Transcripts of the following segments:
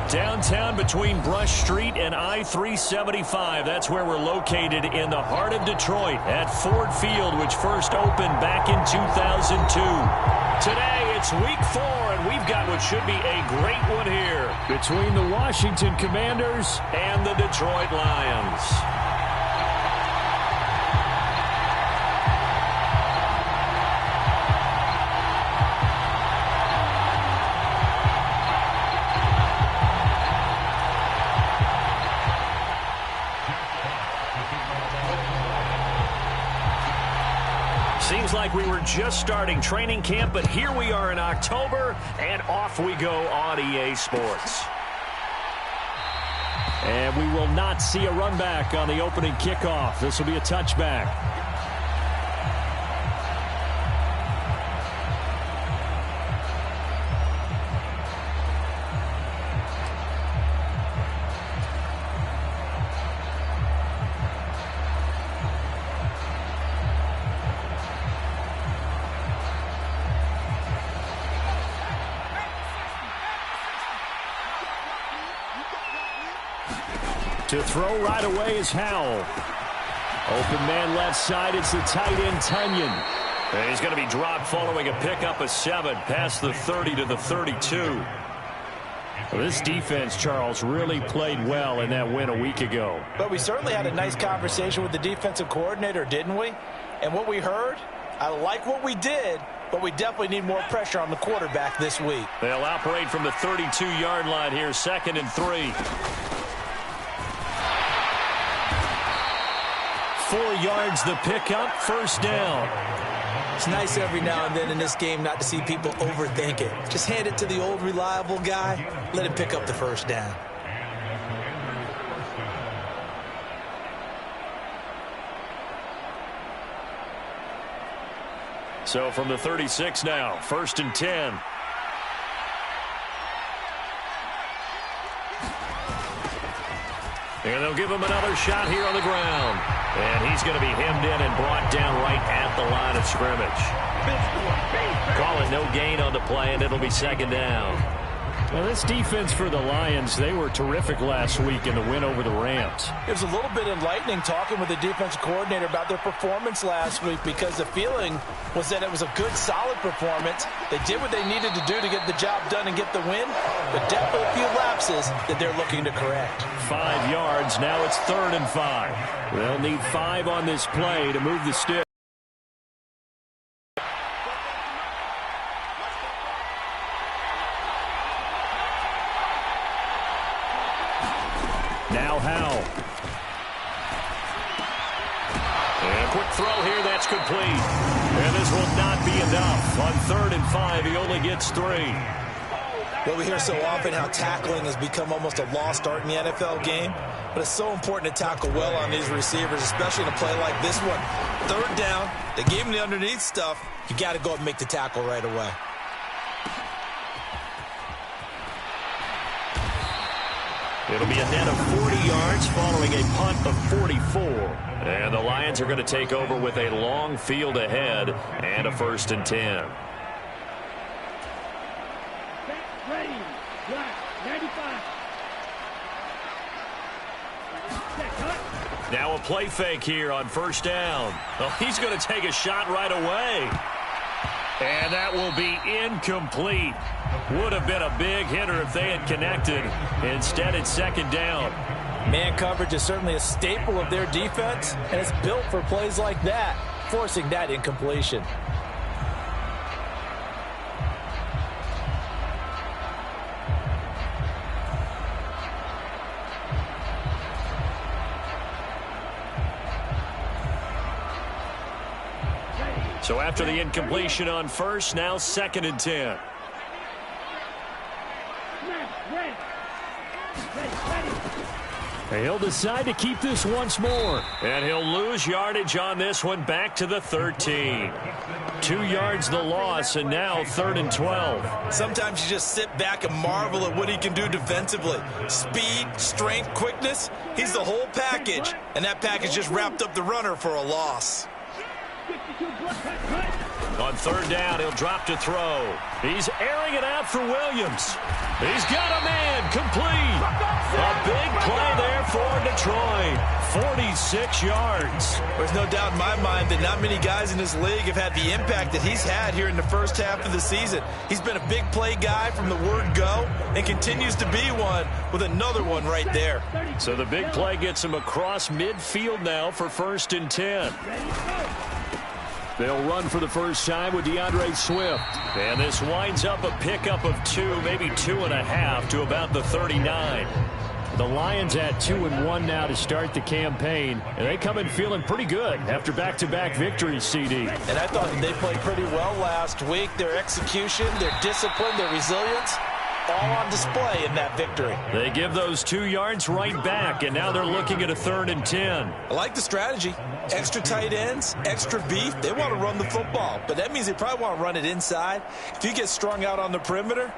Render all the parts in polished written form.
Downtown between Brush Street and I-375. That's where we're located in the heart of Detroit at Ford Field, which first opened back in 2002. Today, it's week 4, and we've got what should be a great one here between the Washington Commanders and the Detroit Lions. Seems like we were just starting training camp, but here we are in October, and off we go on EA Sports. And we will not see a run back on the opening kickoff. This will be a touchback. To throw right away is Howell. Open man left side. It's the tight end, Tunyon. And he's going to be dropped following a pickup of 7 past the 30 to the 32. Well, this defense, Charles, really played well in that win a week ago. But we certainly had a nice conversation with the defensive coordinator, didn't we? And what we heard, I like what we did, but we definitely need more pressure on the quarterback this week. They'll operate from the 32-yard line here, 2nd and 3. 4 yards the pickup, first down. It's nice every now and then in this game not to see people overthink it. Just hand it to the old reliable guy, let him pick up the first down. So from the 36 now, 1st and 10. And they'll give him another shot here on the ground. And he's going to be hemmed in and brought down right at the line of scrimmage. Call it no gain on the play, and it'll be 2nd down. Well, this defense for the Lions, they were terrific last week in the win over the Rams. It was a little bit enlightening talking with the defensive coordinator about their performance last week, because the feeling was that it was a good, solid performance. They did what they needed to do to get the job done and get the win, but definitely a few lapses that they're looking to correct. 5 yards. Now it's 3rd and 5. They'll need 5 on this play to move the stick. Now Howell. And a quick throw here, that's complete. And this will not be enough. On 3rd and 5, he only gets 3. Well, we hear so often how tackling has become almost a lost art in the NFL game, but it's so important to tackle well on these receivers, especially in a play like this one. 3rd down, they gave him the underneath stuff. You got to go and make the tackle right away. It'll be a net of 40 yards following a punt of 44. And the Lions are going to take over with a long field ahead and a 1st and 10. Ready, 95. Now a play fake here on 1st down. Well, he's going to take a shot right away. And that will be incomplete. Would have been a big hitter if they had connected. Instead, it's 2nd down. Man coverage is certainly a staple of their defense, and it's built for plays like that, forcing that incompletion. So after the incompletion on 1st, now 2nd and 10. He'll decide to keep this once more. And he'll lose yardage on this one, back to the 13. 2 yards the loss, and now 3rd and 12. Sometimes you just sit back and marvel at what he can do defensively. Speed, strength, quickness, he's the whole package. And that package just wrapped up the runner for a loss. On third down, he'll drop to throw. He's airing it out for Williams. He's got a man complete. A big play there for Detroit. 46 yards. There's no doubt in my mind that not many guys in this league have had the impact that he's had here in the first half of the season. He's been a big play guy from the word go and continues to be one with another one right there. So the big play gets him across midfield now for 1st and 10. They'll run for the first time with DeAndre Swift. And this winds up a pickup of 2, maybe 2.5 to about the 39. The Lions at 2-1 now to start the campaign. And they come in feeling pretty good after back-to-back victories, CD. And I thought they played pretty well last week. Their execution, their discipline, their resilience, all on display in that victory. They give those 2 yards right back, and now they're looking at a 3rd and 10. I like the strategy. Extra tight ends, extra beef. They want to run the football, but that means they probably want to run it inside. If you get strung out on the perimeter,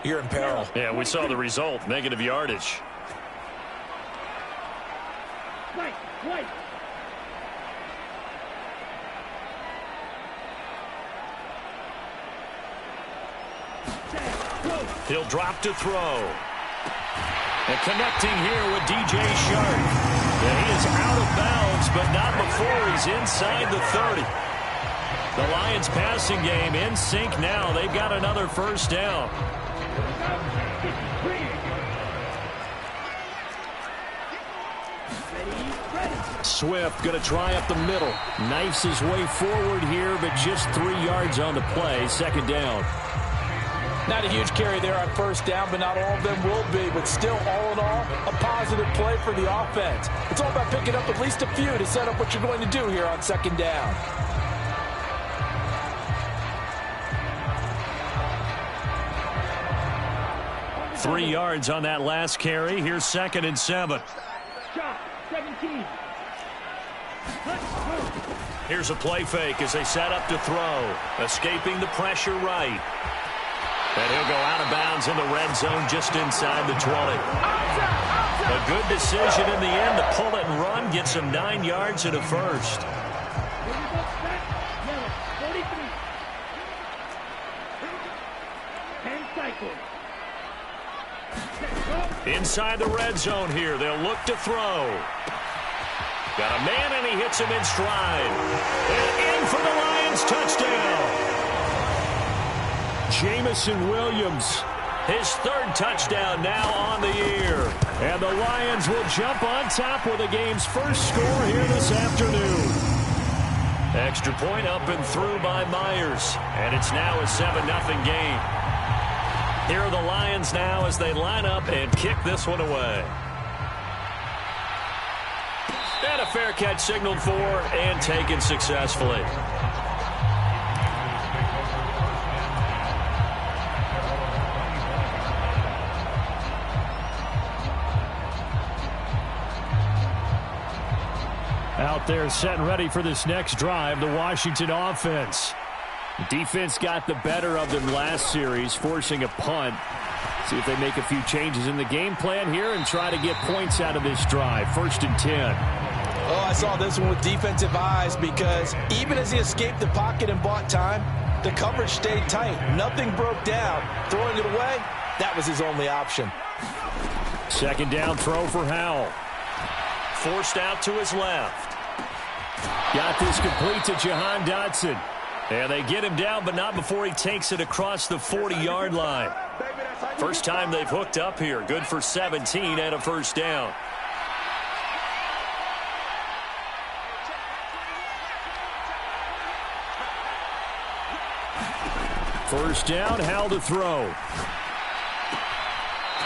you're in peril. Yeah, we saw the result, negative yardage. White. He'll drop to throw. And connecting here with DJ Shark. And he is out of bounds, but not before he's inside the 30. The Lions passing game in sync now. They've got another first down. Swift going to try up the middle. Knifes his way forward here, but just 3 yards on the play. 2nd down. Not a huge carry there on first down, but not all of them will be. But still, all in all, a positive play for the offense. It's all about picking up at least a few to set up what you're going to do here on 2nd down. Three yards on that last carry. Here's 2nd and 7. Shot, 17. Here's a play fake as they set up to throw. Escaping the pressure right. And he'll go out of bounds in the red zone just inside the 20. A good decision in the end to pull it and run. Gets him 9 yards and a first. Inside the red zone here. They'll look to throw. Got a man, and he hits him in stride. And in for the Lions touchdown. Jamison Williams, his 3rd touchdown now on the year. And the Lions will jump on top with the game's first score here this afternoon. Extra point up and through by Myers. And it's now a 7-0 game. Here are the Lions now as they line up and kick this one away. And a fair catch signaled for and taken successfully. Out there set and ready for this next drive, the Washington offense. Defense got the better of them last series, forcing a punt. See if they make a few changes in the game plan here and try to get points out of this drive. 1st and 10. Oh, I saw this one with defensive eyes because even as he escaped the pocket and bought time, the coverage stayed tight. Nothing broke down. Throwing it away, that was his only option. 2nd down throw for Howell. Forced out to his left. Got this complete to Jahan Dotson. And they get him down, but not before he takes it across the 40-yard line. First time they've hooked up here. Good for 17 and a first down. First down, Howell to throw.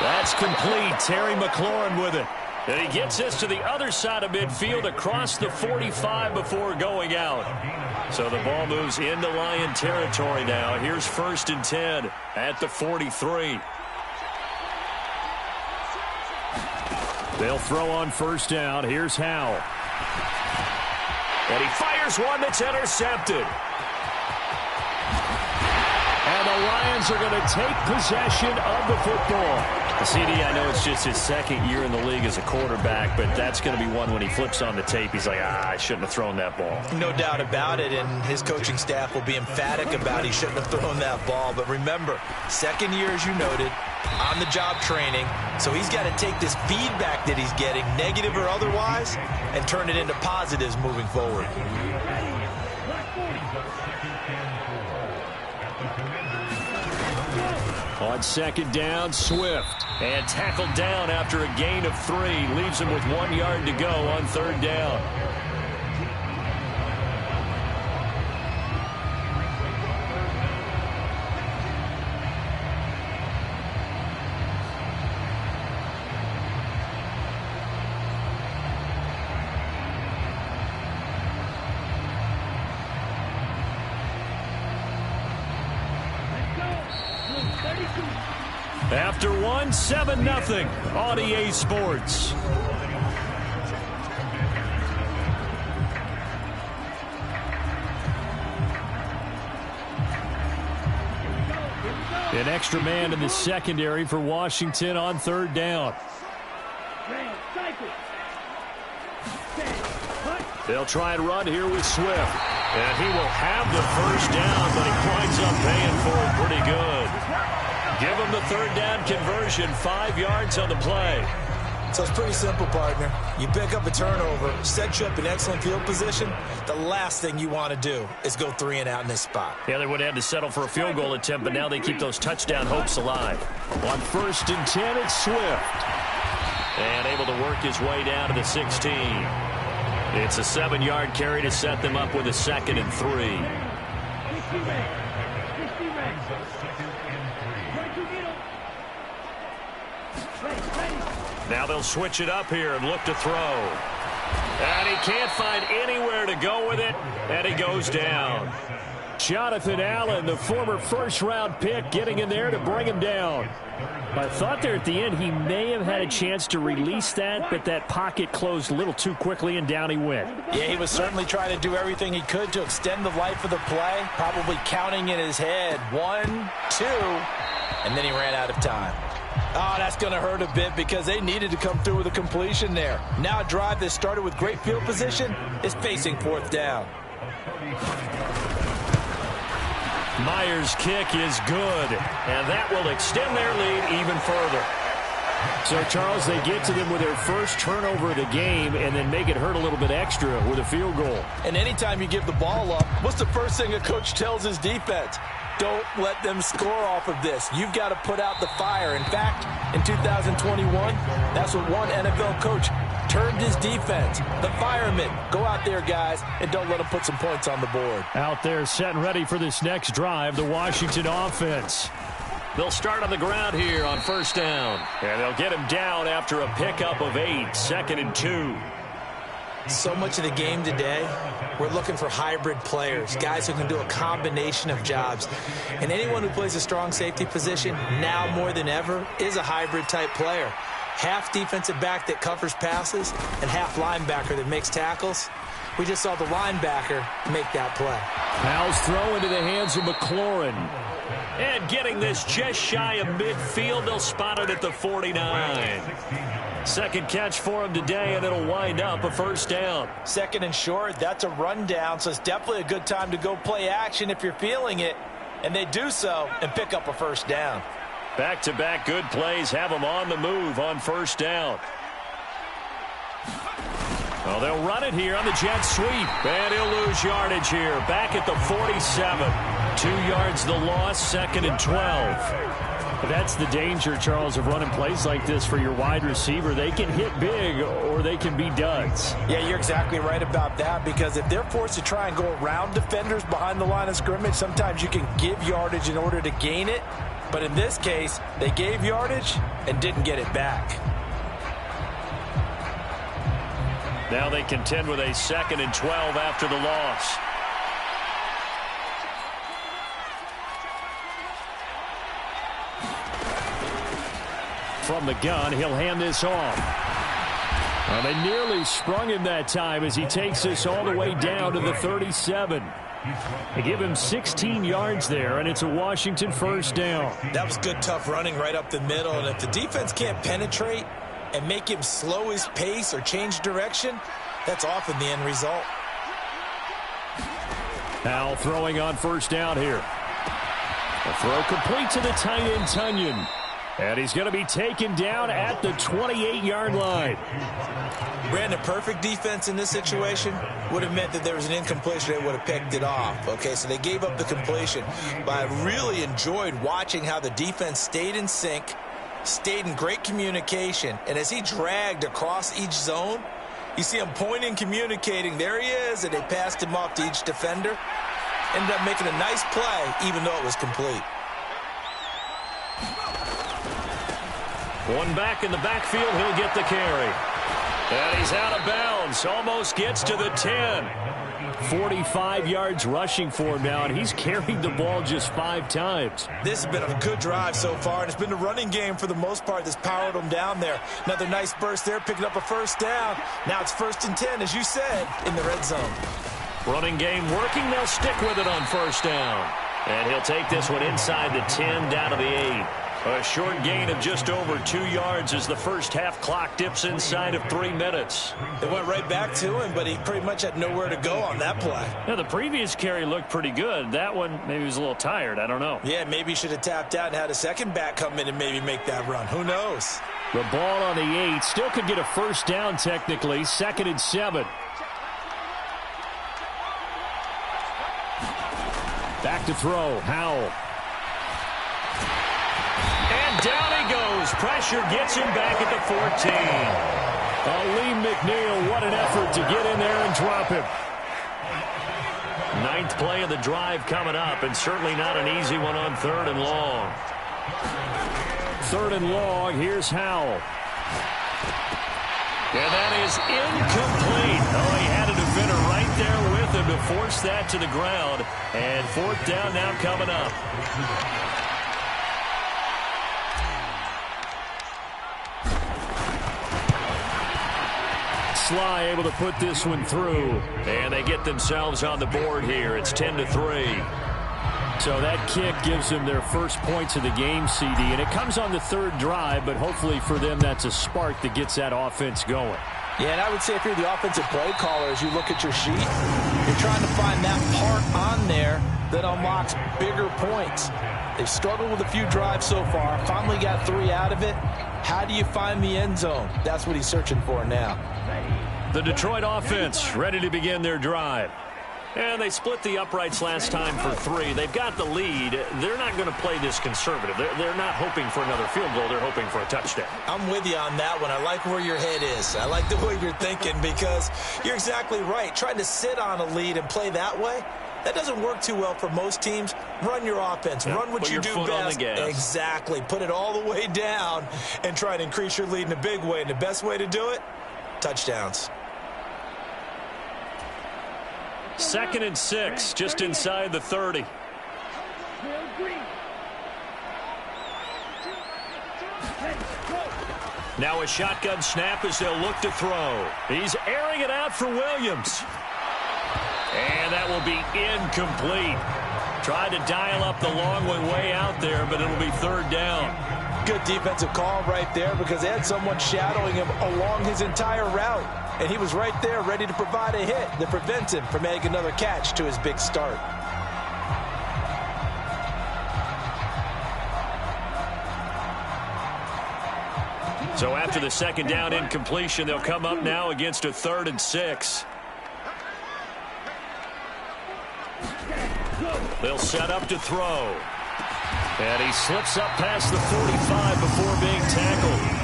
That's complete. Terry McLaurin with it. And he gets this to the other side of midfield across the 45 before going out. So the ball moves into Lion territory now. Here's 1st and 10 at the 43. They'll throw on first down. Here's Howell. And he fires one that's intercepted. And the Lions are going to take possession of the football. CD, I know it's just his second year in the league as a quarterback, but that's going to be one when he flips on the tape, he's like, I shouldn't have thrown that ball. No doubt about it, and his coaching staff will be emphatic about he shouldn't have thrown that ball. But remember, second year, as you noted, on-the-job training, so he's got to take this feedback that he's getting, negative or otherwise, and turn it into positives moving forward. On second down, Swift. And tackled down after a gain of 3. Leaves him with 1 yard to go on third down. After one, 7-0 on EA Sports. An extra man in the secondary for Washington on third down. They'll try and run here with Swift. And he will have the first down, but he winds up paying for it pretty good. Give him the third down conversion, 5 yards on the play. So it's pretty simple, partner. You pick up a turnover, set you up in excellent field position. The last thing you want to do is go 3 and out in this spot. Yeah, they would have had to settle for a field goal attempt, but now they keep those touchdown hopes alive. On 1st and 10, it's Swift. And able to work his way down to the 16. It's a 7-yard carry to set them up with a 2nd and 3. Now they'll switch it up here and look to throw. And he can't find anywhere to go with it, and he goes down. Jonathan Allen, the former first-round pick, getting in there to bring him down. I thought there at the end he may have had a chance to release that, but that pocket closed a little too quickly, and down he went. Yeah, he was certainly trying to do everything he could to extend the life of the play, probably counting in his head 1, 2, and then he ran out of time. Oh, that's going to hurt a bit because they needed to come through with a completion there. Now a drive that started with great field position is facing 4th down. Myers' kick is good, and that will extend their lead even further. So, Charles, they get to them with their first turnover of the game and then make it hurt a little bit extra with a field goal. And anytime you give the ball up, what's the first thing a coach tells his defense? Don't let them score off of this. You've got to put out the fire. In fact, in 2021, that's what one NFL coach termed his defense. The firemen. Go out there, guys, and don't let them put some points on the board. Out there set and ready for this next drive, the Washington offense. They'll start on the ground here on 1st down. And they'll get him down after a pickup of 8, 2nd and 2. So much of the game today, we're looking for hybrid players, guys who can do a combination of jobs. And anyone who plays a strong safety position, now more than ever, is a hybrid type player. Half defensive back that covers passes and half linebacker that makes tackles. We just saw the linebacker make that play. Powell's throw into the hands of McLaurin. And getting this just shy of midfield, they'll spot it at the 49. Second catch for him today, and it'll wind up a 1st down. 2nd and short, that's a rundown, so it's definitely a good time to go play action if you're feeling it. And they do so and pick up a 1st down. Back-to-back good plays have them on the move on 1st down. Well, they'll run it here on the jet sweep, and he'll lose yardage here. Back at the 47. 2 yards the loss, 2nd and 12. But that's the danger, Charles, of running plays like this for your wide receiver. They can hit big or they can be duds. Yeah, you're exactly right about that, because if they're forced to try and go around defenders behind the line of scrimmage, sometimes you can give yardage in order to gain it. But in this case, they gave yardage and didn't get it back. Now they contend with a 2nd and 12 after the loss. From the gun, he'll hand this off. Well, they nearly sprung him that time as he takes this all the way down to the 37. They give him 16 yards there, and it's a Washington first down. That was good, tough running right up the middle. And if the defense can't penetrate and make him slow his pace or change direction, that's often the end result. Now throwing on first down here. The throw complete to the tight end, Tonyan. And he's going to be taken down at the 28-yard line. Brandon, perfect defense in this situation would have meant that there was an incompletion. They would have picked it off. Okay, so they gave up the completion. But I really enjoyed watching how the defense stayed in sync, stayed in great communication. And as he dragged across each zone, you see him pointing, communicating. There he is, and they passed him off to each defender. Ended up making a nice play, even though it was complete. One back in the backfield, he'll get the carry. And he's out of bounds, almost gets to the 10. 45 yards rushing for him now, and he's carried the ball just 5 times. This has been a good drive so far, and it's been the running game for the most part that's powered him down there. Another nice burst there, picking up a first down. Now it's 1st and 10, as you said, in the red zone. Running game working, they'll stick with it on first down. And he'll take this one inside the 10, down to the 8. A short gain of just over 2 yards as the first half clock dips inside of 3 minutes. They went right back to him, but he pretty much had nowhere to go on that play. Yeah, the previous carry looked pretty good. That one, maybe he was a little tired. I don't know. Yeah, maybe he should have tapped out and had a second back come in and maybe make that run. Who knows? The ball on the 8. Still could get a first down technically. 2nd and 7. Back to throw. Howell. And down he goes. Pressure gets him back at the 14. Aleem McNeil, what an effort to get in there and drop him. 9th play of the drive coming up, and certainly not an easy one on 3rd and long. 3rd and long, here's Howell. And that is incomplete. Oh, he had a defender right there with him to force that to the ground. And 4th down now coming up. Sly able to put this one through. And they get themselves on the board here. It's 10-3. So that kick gives them their first points of the game, CD. And it comes on the 3rd drive, but hopefully for them that's a spark that gets that offense going. Yeah, and I would say if you're the offensive play caller, as you look at your sheet, you're trying to find that part on there that unlocks bigger points. They've struggled with a few drives so far. Finally got 3 out of it. How do you find the end zone? That's what he's searching for now. The Detroit offense ready to begin their drive. And they split the uprights last time for 3. They've got the lead. They're not going to play this conservative. They're not hoping for another field goal. They're hoping for a touchdown. I'm with you on that one. I like where your head is. I like the way you're thinking because you're exactly right. Trying to sit on a lead and play that way, that doesn't work too well for most teams. Run your offense. Yeah, run what you do best. Exactly. Put it all the way down and try to increase your lead in a big way. And the best way to do it, touchdowns. 2nd and 6, just inside the 30. Now a shotgun snap as they'll look to throw. He's airing it out for Williams. And that will be incomplete. Tried to dial up the long one way out there, but it'll be 3rd down. Good defensive call right there because they had someone shadowing him along his entire route. And he was right there ready to provide a hit that prevents him from making another catch to his big start. So after the 2nd down incompletion, they'll come up now against a 3rd and 6. They'll set up to throw. And he slips up past the 45 before being tackled.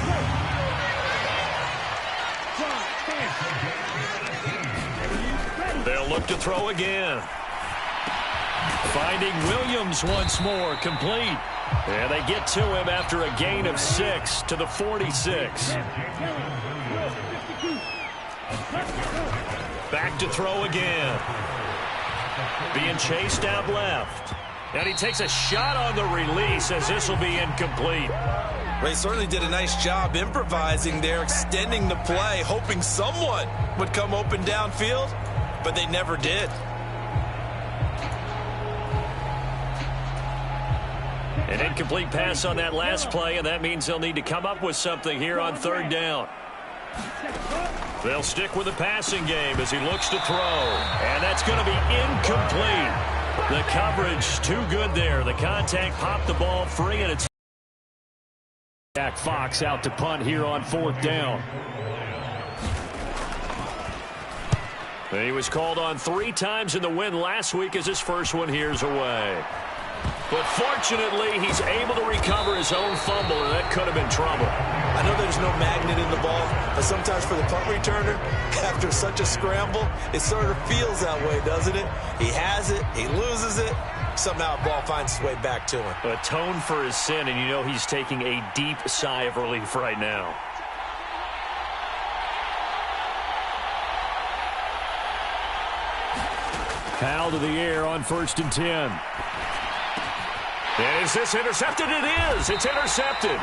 They'll look to throw again. Finding Williams once more, complete. And they get to him after a gain of 6 to the 46. Back to throw again. Being chased out left. And he takes a shot on the release as this will be incomplete. Well, he certainly did a nice job improvising there, extending the play, hoping someone would come open downfield, but they never did. An incomplete pass on that last play, and that means they'll need to come up with something here on third down. They'll stick with the passing game as he looks to throw. And that's going to be incomplete. The coverage too good there. The contact popped the ball free, and it's Jack Fox out to punt here on fourth down. He was called on 3 times in the win last week as his first one here's away. But fortunately, he's able to recover his own fumble, and that could have been trouble. I know there's no magnet in the ball, but sometimes for the punt returner, after such a scramble, it sort of feels that way, doesn't it? He has it, he loses it, somehow the ball finds its way back to him. Atone for his sin, and you know he's taking a deep sigh of relief right now. Foul to the air on 1st and 10. And is this intercepted? It is. It's intercepted.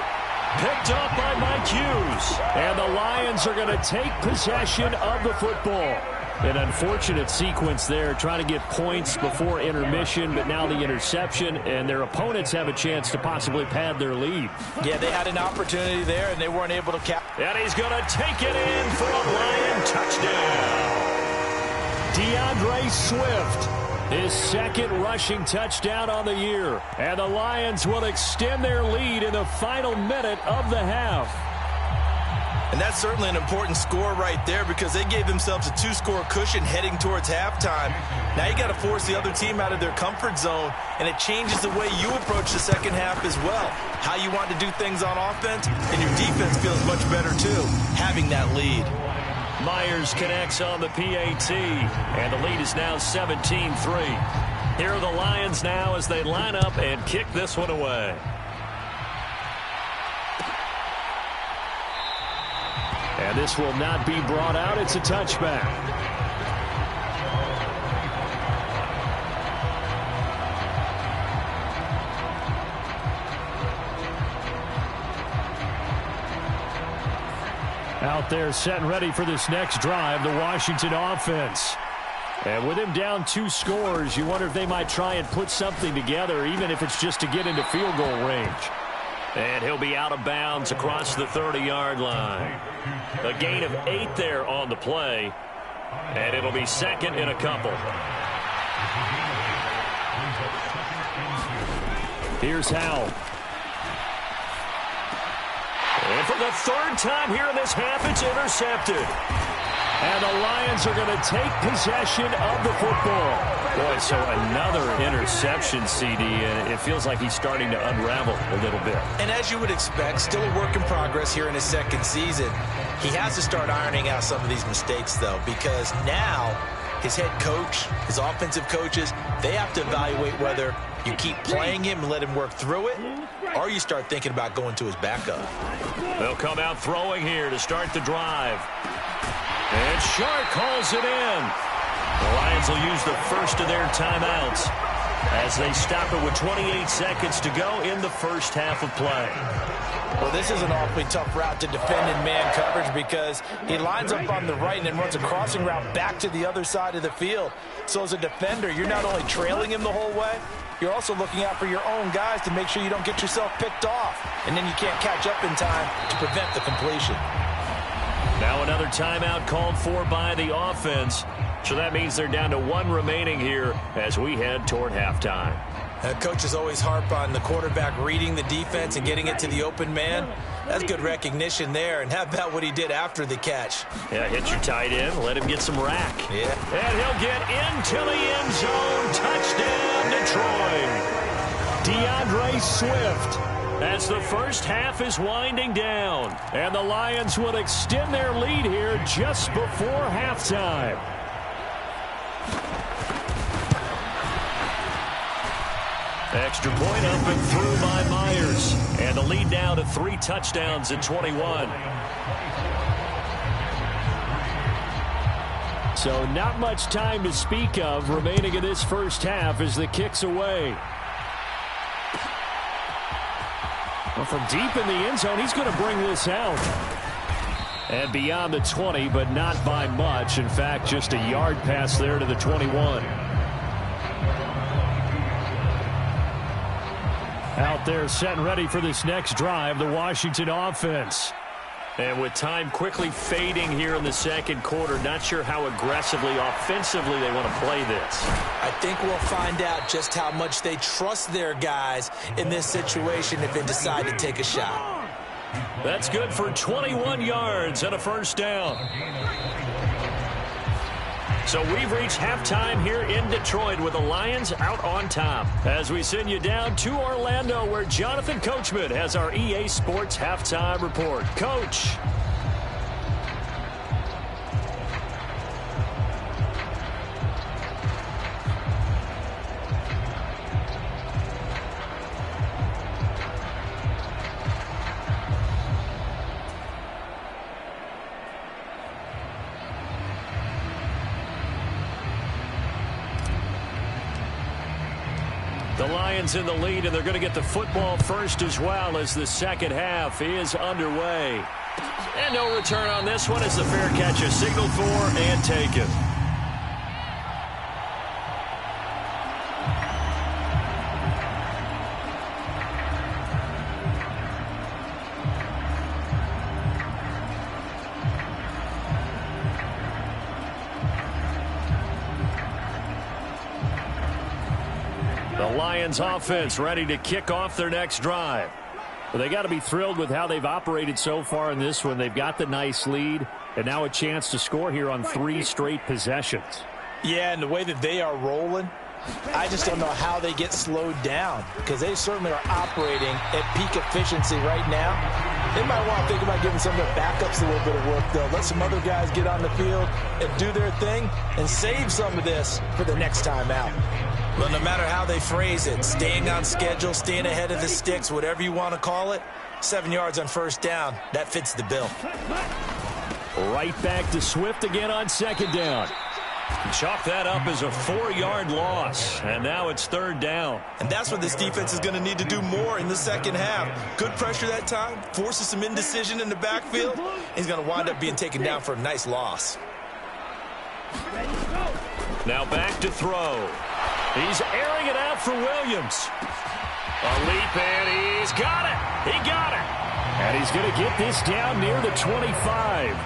Picked up by Mike Hughes. And the Lions are going to take possession of the football. An unfortunate sequence there, trying to get points before intermission, but now the interception, and their opponents have a chance to possibly pad their lead. Yeah, they had an opportunity there, and they weren't able to capture. And he's going to take it in for a Lion touchdown. DeAndre Swift, his second rushing touchdown on the year. And the Lions will extend their lead in the final minute of the half. And that's certainly an important score right there because they gave themselves a 2-score cushion heading towards halftime. Now you got to force the other team out of their comfort zone, and it changes the way you approach the second half as well. How you want to do things on offense, and your defense feels much better too, having that lead. Myers connects on the PAT, and the lead is now 17-3. Here are the Lions now as they line up and kick this one away. And this will not be brought out. It's a touchback. Out there set and ready for this next drive, the Washington offense. And with him down 2 scores, you wonder if they might try and put something together, even if it's just to get into field goal range. And he'll be out of bounds across the 30-yard line. A gain of 8 there on the play, and it'll be second in a couple. Here's Howell. And for the 3rd time here in this half, it's intercepted. And the Lions are going to take possession of the football. Boy, so another interception, CD, and it feels like he's starting to unravel a little bit. And as you would expect, still a work in progress here in his second season. He has to start ironing out some of these mistakes, though, because now his head coach, his offensive coaches, they have to evaluate whether you keep playing him and let him work through it, or you start thinking about going to his backup. They'll come out throwing here to start the drive. And Shark calls it in. The Lions will use the first of their timeouts as they stop it with 28 seconds to go in the first half of play. Well, this is an awfully tough route to defend in man coverage because he lines up on the right and then runs a crossing route back to the other side of the field. So as a defender, you're not only trailing him the whole way, you're also looking out for your own guys to make sure you don't get yourself picked off. And then you can't catch up in time to prevent the completion. Now another timeout called for by the offense. So that means they're down to 1 remaining here as we head toward halftime. Coaches always harp on the quarterback reading the defense and getting it to the open man. That's good recognition there. And how about what he did after the catch? Yeah, hit your tight end, let him get some rack. Yeah. And he'll get into the end zone. Touchdown, Detroit. DeAndre Swift. As the first half is winding down. And the Lions will extend their lead here just before halftime. Extra point up and through by Myers. And the lead now to 3 touchdowns at 21. So not much time to speak of remaining in this first half as the kick's away. Well, from deep in the end zone, he's going to bring this out. And beyond the 20, but not by much. In fact, just a yard pass there to the 21. Out there set and ready for this next drive, the Washington offense. And with time quickly fading here in the second quarter, not sure how aggressively, offensively they want to play this. I think we'll find out just how much they trust their guys in this situation if they decide to take a shot. That's good for 21 yards and a first down. So we've reached halftime here in Detroit with the Lions out on top. As we send you down to Orlando, where Jonathan Coachman has our EA Sports Halftime Report. Coach. The Lions in the lead, and they're going to get the football first as well as the second half is underway. And no return on this one as the fair catch is signaled for and taken. Lions offense ready to kick off their next drive. Well, they got to be thrilled with how they've operated so far in this one. They've got the nice lead, and now a chance to score here on 3 straight possessions. Yeah, and the way that they are rolling, I just don't know how they get slowed down, because they certainly are operating at peak efficiency right now. They might want to think about giving some of their backups a little bit of work, though. Let some other guys get on the field and do their thing and save some of this for the next time out. Well, no matter how they phrase it, staying on schedule, staying ahead of the sticks, whatever you want to call it, 7 yards on first down, that fits the bill. Right back to Swift again on second down. Chalk that up as a 4-yard loss, and now it's third down. And that's what this defense is going to need to do more in the second half. Good pressure that time, forces some indecision in the backfield. He's going to wind up being taken down for a nice loss. Now back to throw. He's airing it out for Williams. A leap, and he's got it. He got it. And he's going to get this down near the 25.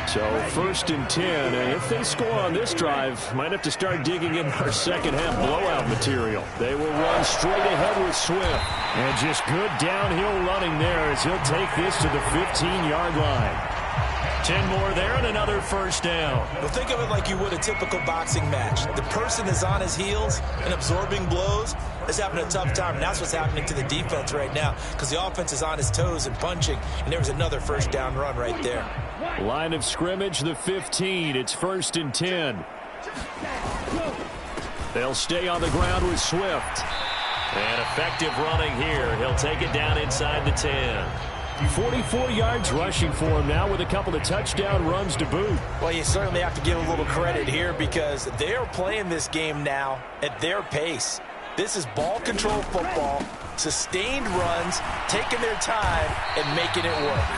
So 1st and 10, and if they score on this drive, might have to start digging in our second half blowout material. They will run straight ahead with Swift. And just good downhill running there as he'll take this to the 15-yard line. 10 more there and another first down. Well, think of it like you would a typical boxing match. The person is on his heels and absorbing blows is having a tough time, and that's what's happening to the defense right now because the offense is on his toes and punching, and there was another first down run right there. Line of scrimmage, the 15. It's 1st and 10. They'll stay on the ground with Swift. And effective running here. He'll take it down inside the 10. 44 yards rushing for him now with a couple of touchdown runs to boot. Well, you certainly have to give a little credit here because they're playing this game now at their pace. This is ball control football, sustained runs, taking their time and making it work.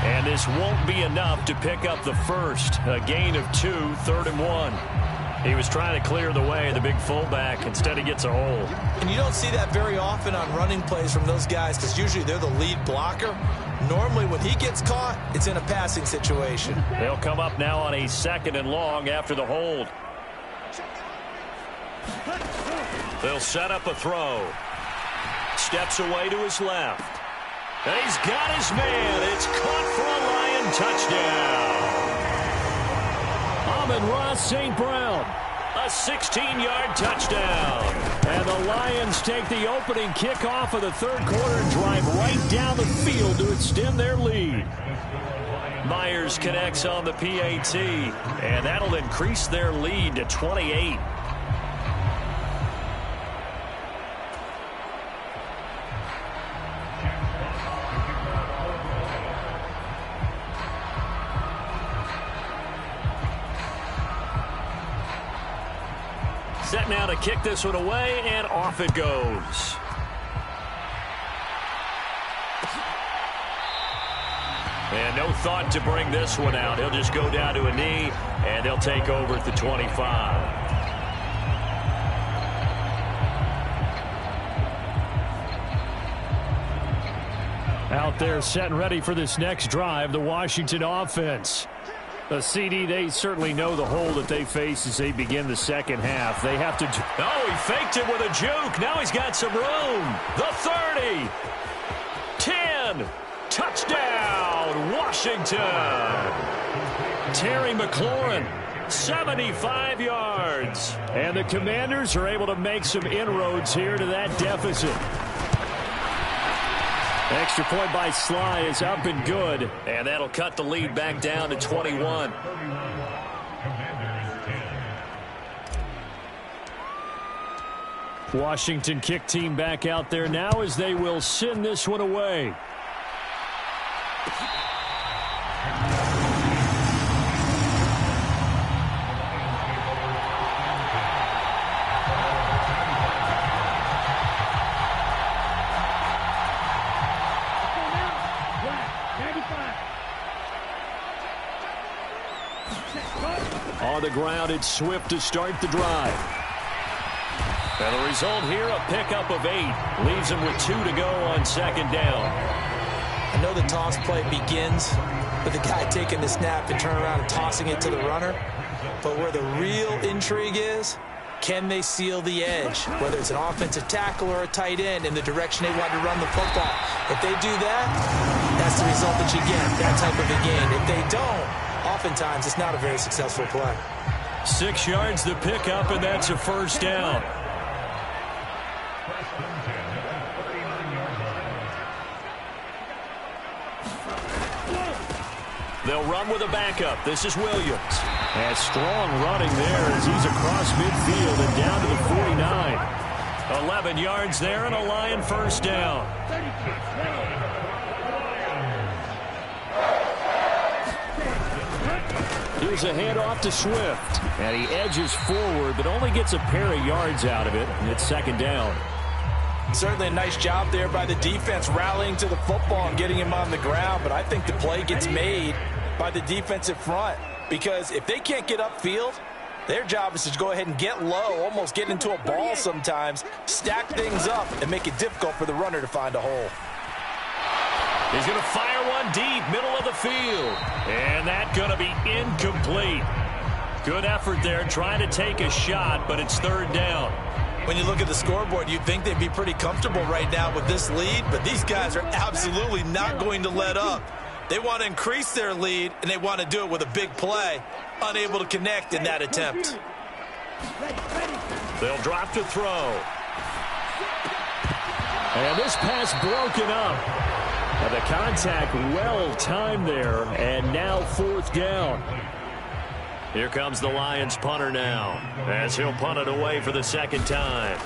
And this won't be enough to pick up the first. A gain of 2, 3rd and 1. He was trying to clear the way, the big fullback. Instead, he gets a hole. And you don't see that very often on running plays from those guys because usually they're the lead blocker. Normally, when he gets caught, it's in a passing situation. They'll come up now on a 2nd and long after the hold. They'll set up a throw. Steps away to his left. And he's got his man. It's caught for a Lion touchdown. Amon-Ra St. Brown, a 16-yard touchdown. And the Lions take the opening kickoff of the third quarter and drive right down the field to extend their lead. Myers connects on the PAT, and that'll increase their lead to 28. Set now to kick this one away, and off it goes. And no thought to bring this one out. He'll just go down to a knee, and they'll take over at the 25. Out there set and ready for this next drive, the Washington offense. The CD, they certainly know the hole that they face as they begin the second half. They have to... Oh, he faked it with a juke. Now he's got some room. The 30. 10. Touchdown, Washington. Terry McLaurin, 75 yards. And the Commanders are able to make some inroads here to that deficit. Extra point by Sly is up and good. And that'll cut the lead back down to 21. Washington kick team back out there now as they will send this one away. On the ground, it's Swift to start the drive. And the result here, a pickup of 8. Leaves him with 2 to go on second down. I know the toss play begins with the guy taking the snap and turning around and tossing it to the runner. But where the real intrigue is, can they seal the edge? Whether it's an offensive tackle or a tight end in the direction they want to run the football. If they do that, that's the result that you get, that type of a game. If they don't, oftentimes it's not a very successful play. 6 yards the pickup, and that's a first down. They'll run with a backup. This is Williams. And strong running there as he's across midfield and down to the 49. 11 yards there and a Lion first down. Here's a handoff to Swift. And he edges forward but only gets a pair of yards out of it. And it's second down. Certainly a nice job there by the defense rallying to the football and getting him on the ground. But I think the play gets made by the defensive front. Because if they can't get upfield, their job is to go ahead and get low, almost get into a ball sometimes, stack things up, and make it difficult for the runner to find a hole. He's going to fire one deep, middle of the field. And that's going to be incomplete. Good effort there, trying to take a shot, but it's third down. When you look at the scoreboard, you'd think they'd be pretty comfortable right now with this lead, but these guys are absolutely not going to let up. They want to increase their lead, and they want to do it with a big play. Unable to connect in that attempt. They'll drop to throw. And this pass broken up. And the contact well timed there, and now fourth down. Here comes the Lions punter now, as he'll punt it away for the second time.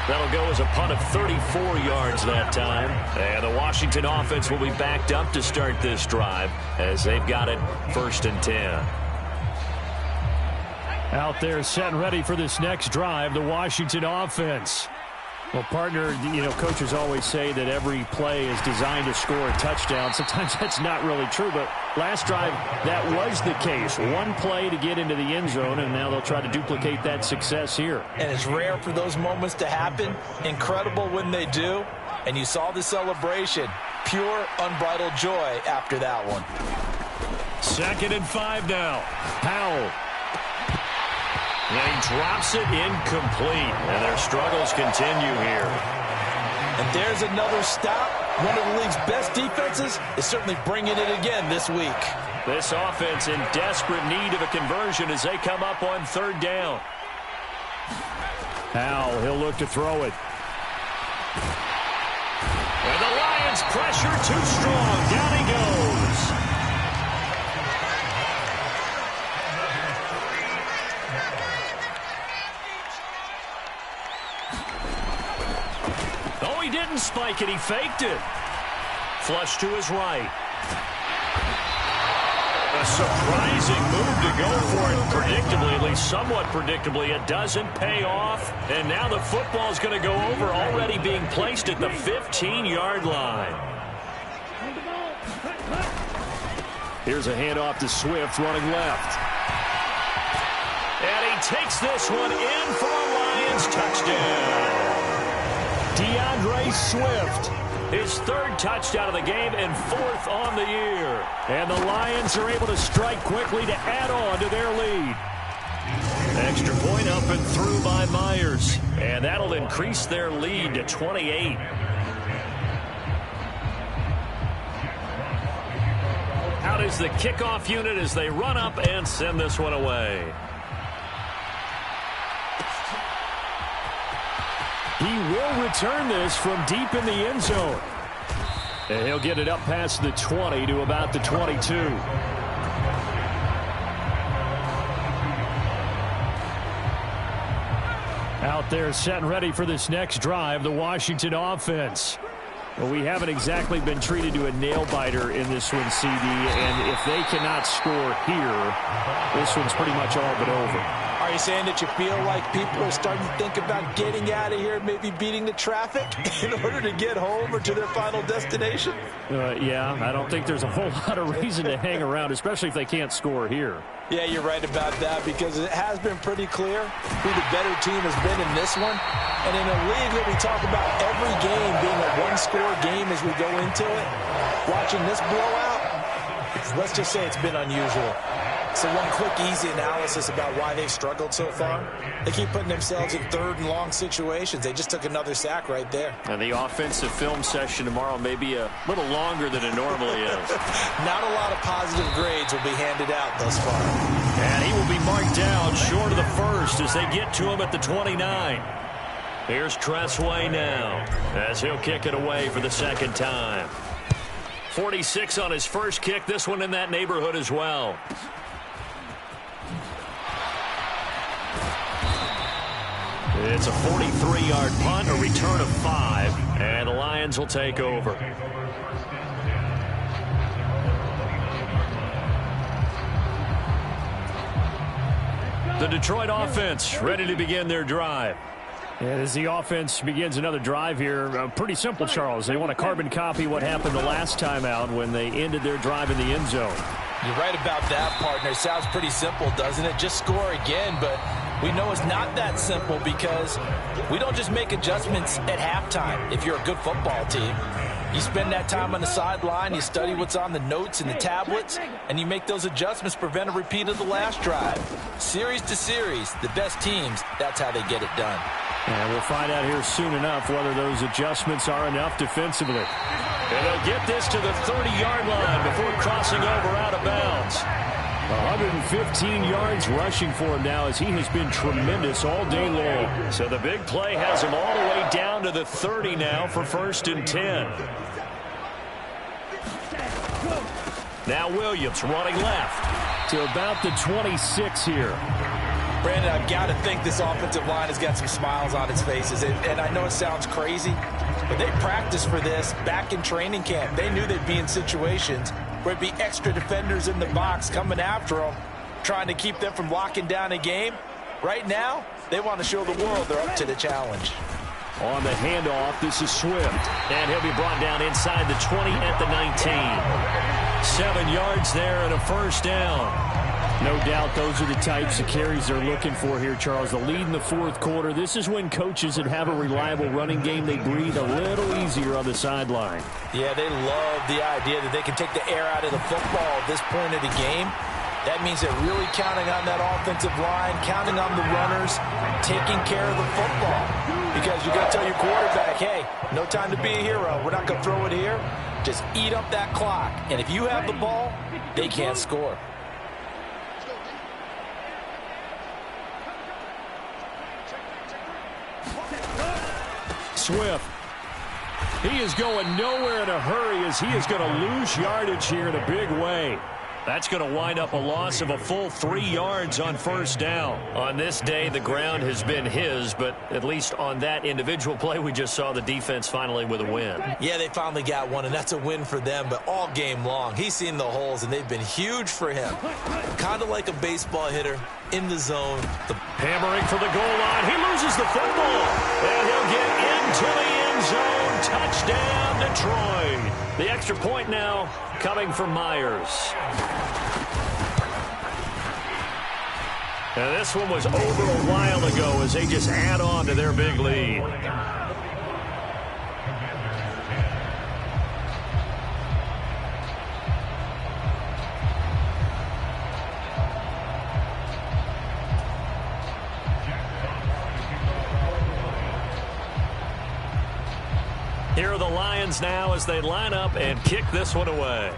That'll go as a punt of 34 yards that time. And the Washington offense will be backed up to start this drive as they've got it 1st and 10. Out there set and ready for this next drive, the Washington offense. Well, partner, you know, coaches always say that every play is designed to score a touchdown. Sometimes that's not really true, but last drive, that was the case. One play to get into the end zone, and now they'll try to duplicate that success here. And it's rare for those moments to happen. Incredible when they do. And you saw the celebration. Pure, unbridled joy after that one. 2nd and 5 now. Powell. And he drops it incomplete. And their struggles continue here. And there's another stop. One of the league's best defenses is certainly bringing it again this week. This offense in desperate need of a conversion as they come up on 3rd down. Powell, he'll look to throw it. And the Lions pressure too strong. Down he goes. Oh, he didn't spike it. He faked it. Flush to his right. A surprising move to go for it predictably, at least somewhat predictably. It doesn't pay off. And now the football is going to go over, already being placed at the 15-yard line. Here's a handoff to Swift running left. And he And takes this one in for a Lions touchdown. DeAndre Swift. His third touchdown of the game and fourth on the year. And the Lions are able to strike quickly to add on to their lead. Extra point up and through by Myers. And that'll increase their lead to 28. Out is the kickoff unit as they run up and send this one away. He will return this from deep in the end zone. And he'll get it up past the 20 to about the 22. Out there set and ready for this next drive, the Washington offense. Well, we haven't exactly been treated to a nail-biter in this one, CD, and if they cannot score here, this one's pretty much all but over. Are you saying that you feel like people are starting to think about getting out of here, maybe beating the traffic in order to get home or to their final destination? Yeah, I don't think there's a whole lot of reason to hang around, especially if they can't score here. Yeah, you're right about that because it has been pretty clear who the better team has been in this one. And in a league that we talk about every game being a one-score game as we go into it, watching this blowout, let's just say it's been unusual. So one quick, easy analysis about why they've struggled so far. They keep putting themselves in third and long situations. They just took another sack right there. And the offensive film session tomorrow may be a little longer than it normally is. Not a lot of positive grades will be handed out thus far. And he will be marked down short of the first as they get to him at the 29. Here's Tressway now as he'll kick it away for the second time. 46 on his first kick. This one in that neighborhood as well. It's a 43-yard punt, a return of 5, and the Lions will take over. The Detroit offense ready to begin their drive. And as the offense begins another drive here, pretty simple, Charles. They want to carbon copy what happened the last time out when they ended their drive in the end zone. You're right about that, partner. Sounds pretty simple, doesn't it? Just score again, but we know it's not that simple because we don't just make adjustments at halftime if you're a good football team. You spend that time on the sideline, you study what's on the notes and the tablets, and you make those adjustments to prevent a repeat of the last drive. Series to series, the best teams, that's how they get it done. And we'll find out here soon enough whether those adjustments are enough defensively. And they'll get this to the 30-yard line before crossing over out of bounds. 115 yards rushing for him now as he has been tremendous all day long. So the big play has him all the way down to the 30 now for 1st and 10. Now Williams running left to about the 26 here. Brandon, I've got to think this offensive line has got some smiles on its faces. And I know it sounds crazy, but they practiced for this back in training camp. They knew they'd be in situations where it'd be extra defenders in the box coming after them, trying to keep them from locking down a game. Right now, they want to show the world they're up to the challenge. On the handoff, this is Swift. And he'll be brought down inside the 20 at the 19. 7 yards there and a first down. No doubt those are the types of carries they're looking for here, Charles. The lead in the fourth quarter. This is when coaches that have a reliable running game, they breathe a little easier on the sideline. Yeah, they love the idea that they can take the air out of the football at this point of the game. That means they're really counting on that offensive line, counting on the runners, taking care of the football. Because you got to tell your quarterback, hey, no time to be a hero. We're not going to throw it here. Just eat up that clock. And if you have the ball, they can't score. Swift. He is going nowhere in a hurry as he is going to lose yardage here in a big way. That's going to wind up a loss of a full 3 yards on first down. On this day, the ground has been his, but at least on that individual play, we just saw the defense finally with a win. Yeah, they finally got one, and that's a win for them, but all game long, he's seen the holes, and they've been huge for him. Kind of like a baseball hitter in the zone. Hammering for the goal line. He loses the football, and he'll get into the end zone. Touchdown, Detroit. The extra point now coming from Myers. And this one was over a while ago as they just add on to their big lead. Here are the Lions now as they line up and kick this one away.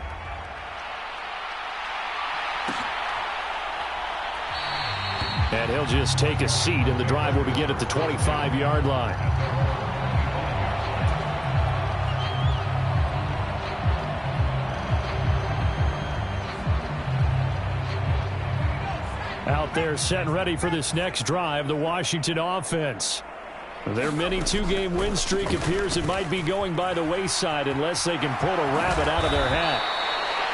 And he'll just take a seat, and the drive will begin at the 25-yard line. Out there set and ready for this next drive, the Washington offense. Their mini two-game win streak appears it might be going by the wayside unless they can pull a rabbit out of their hat.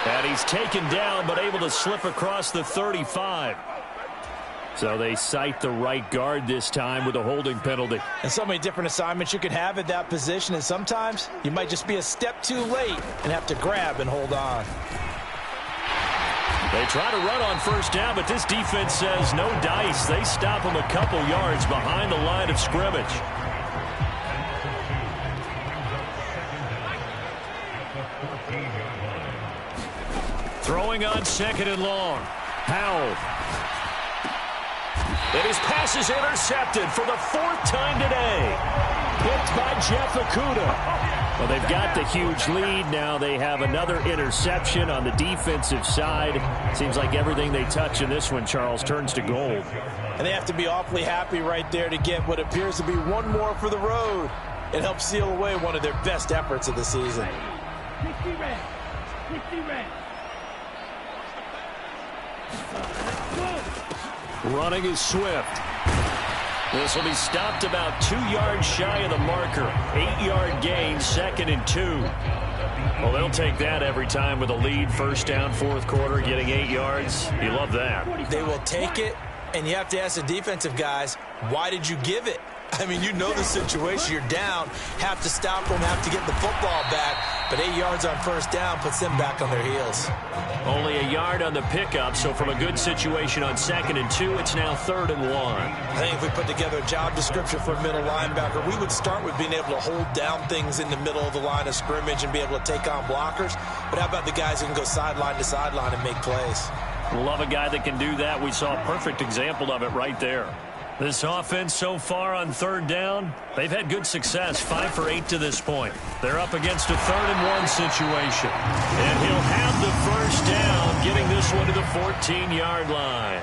And he's taken down but able to slip across the 35. So they cite the right guard this time with a holding penalty. And so many different assignments you can have at that position, and sometimes you might just be a step too late and have to grab and hold on. They try to run on first down, but this defense says no dice. They stop them a couple yards behind the line of scrimmage. Throwing on second and long. Howell. And his pass is intercepted for the fourth time today. Picked by Jeff Okudah. Well, they've got the huge lead. Now they have another interception on the defensive side. Seems like everything they touch in this one, Charles, turns to gold. And they have to be awfully happy right there to get what appears to be one more for the road. It helps seal away one of their best efforts of the season. 60 red. 60 red. Running is Swift. This will be stopped about 2 yards shy of the marker. 8-yard gain, second and 2. Well, they'll take that every time with a lead. First down, fourth quarter, getting 8 yards. You love that. They will take it, and you have to ask the defensive guys, why did you give it? I mean, you know the situation. You're down, have to stop them, have to get the football back. But 8 yards on first down puts them back on their heels. Only a yard on the pickup, so from a good situation on second and 2, it's now third and 1. I think if we put together a job description for a middle linebacker, we would start with being able to hold down things in the middle of the line of scrimmage and be able to take on blockers. But how about the guys who can go sideline to sideline and make plays? Love a guy that can do that. We saw a perfect example of it right there. This offense so far on third down, they've had good success, 5 for 8 to this point. They're up against a 3rd and 1 situation. And he'll have the first down, getting this one to the 14-yard line.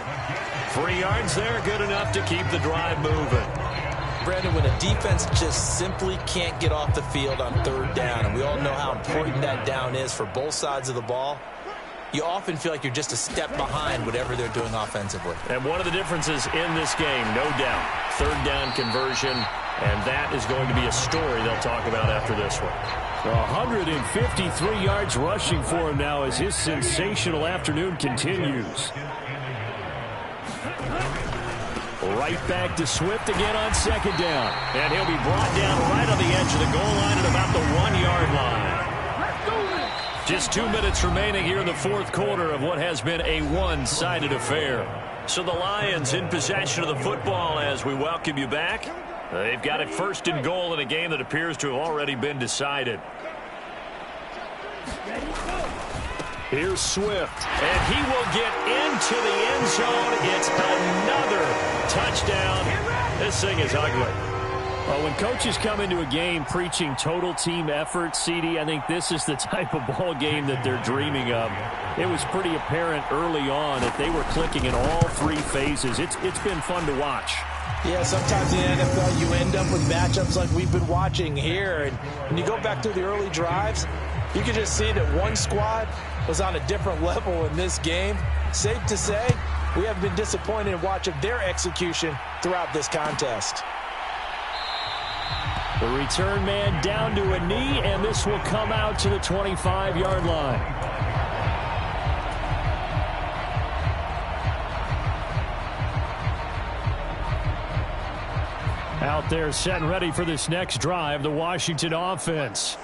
3 yards there, good enough to keep the drive moving. Brandon, when a defense just simply can't get off the field on third down, and we all know how important that down is for both sides of the ball, you often feel like you're just a step behind whatever they're doing offensively. And one of the differences in this game, no doubt, third down conversion, and that is going to be a story they'll talk about after this one. 153 yards rushing for him now as his sensational afternoon continues. Right back to Swift again on second down. And he'll be brought down right on the edge of the goal line at about the 1-yard line. Just 2 minutes remaining here in the fourth quarter of what has been a one-sided affair. So the Lions in possession of the football as we welcome you back. They've got it first and goal in a game that appears to have already been decided. Here's Swift, and he will get into the end zone. It's another touchdown. This thing is ugly. Well, when coaches come into a game preaching total team effort, CD, I think this is the type of ball game that they're dreaming of. It was pretty apparent early on that they were clicking in all 3 phases. It's been fun to watch. Yeah, sometimes in the NFL you end up with matchups like we've been watching here. And when you go back to the early drives, you can just see that one squad was on a different level in this game. Safe to say, we haven't been disappointed in watching their execution throughout this contest. The return man down to a knee, and this will come out to the 25-yard line. Out there set and ready for this next drive, the Washington offense.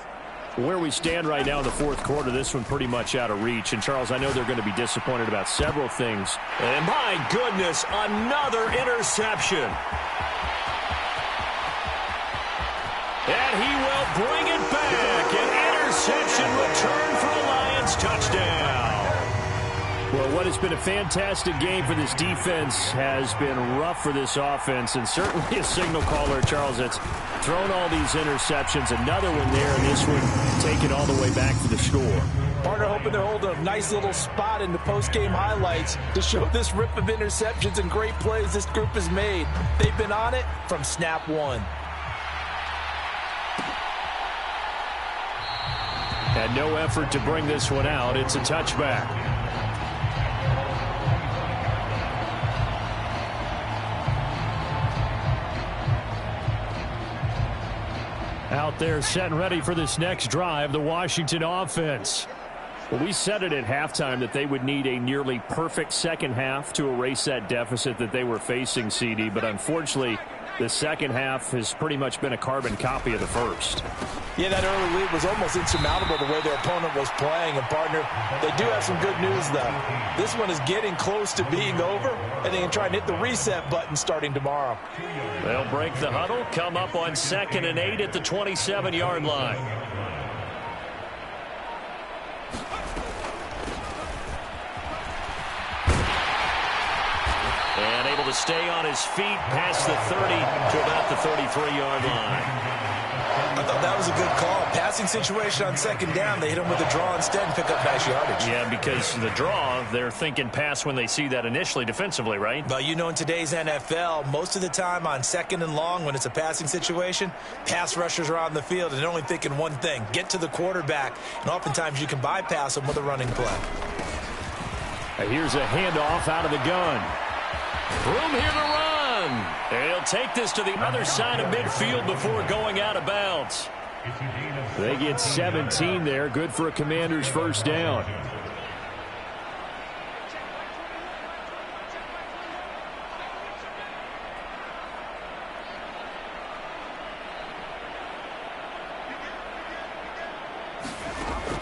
Where we stand right now in the fourth quarter, this one pretty much out of reach. And, Charles, I know they're going to be disappointed about several things. And, my goodness, another interception. And he will bring it back. An interception return for a Lions touchdown. Well, what has been a fantastic game for this defense has been rough for this offense, and certainly a signal caller, Charles, that's thrown all these interceptions. Another one there, and this one taken all the way back for the score. Partner hoping they're holding a nice little spot in the post-game highlights to show this rip of interceptions and great plays this group has made. They've been on it from snap one. And no effort to bring this one out. It's a touchback. Out there set and ready for this next drive, the Washington offense. Well, we said it at halftime that they would need a nearly perfect second half to erase that deficit that they were facing, CD. But unfortunately, the second half has pretty much been a carbon copy of the first. Yeah, that early lead was almost insurmountable the way their opponent was playing. And, partner, they do have some good news, though. This one is getting close to being over, and they can try and hit the reset button starting tomorrow. They'll break the huddle, come up on 2nd and 8 at the 27-yard line. And able to stay on his feet past the 30 to about the 33-yard line. I thought that was a good call. Passing situation on 2nd down. They hit him with a draw instead and pick up nice yardage. Yeah, because the draw, they're thinking pass when they see that initially defensively, right? But you know, in today's NFL, most of the time on 2nd and long, when it's a passing situation, pass rushers are on the field, and they're only thinking one thing, get to the quarterback. And oftentimes you can bypass them with a running play. Here's a handoff out of the gun. Room here to run. They'll take this to the other side of midfield before going out of bounds. They get 17 there. Good for a Commanders first down.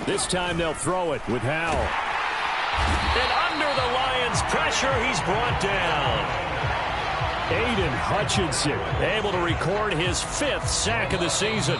This time they'll throw it with Howell. And under the Lions' pressure, he's brought down. Aiden Hutchinson able to record his 5th sack of the season.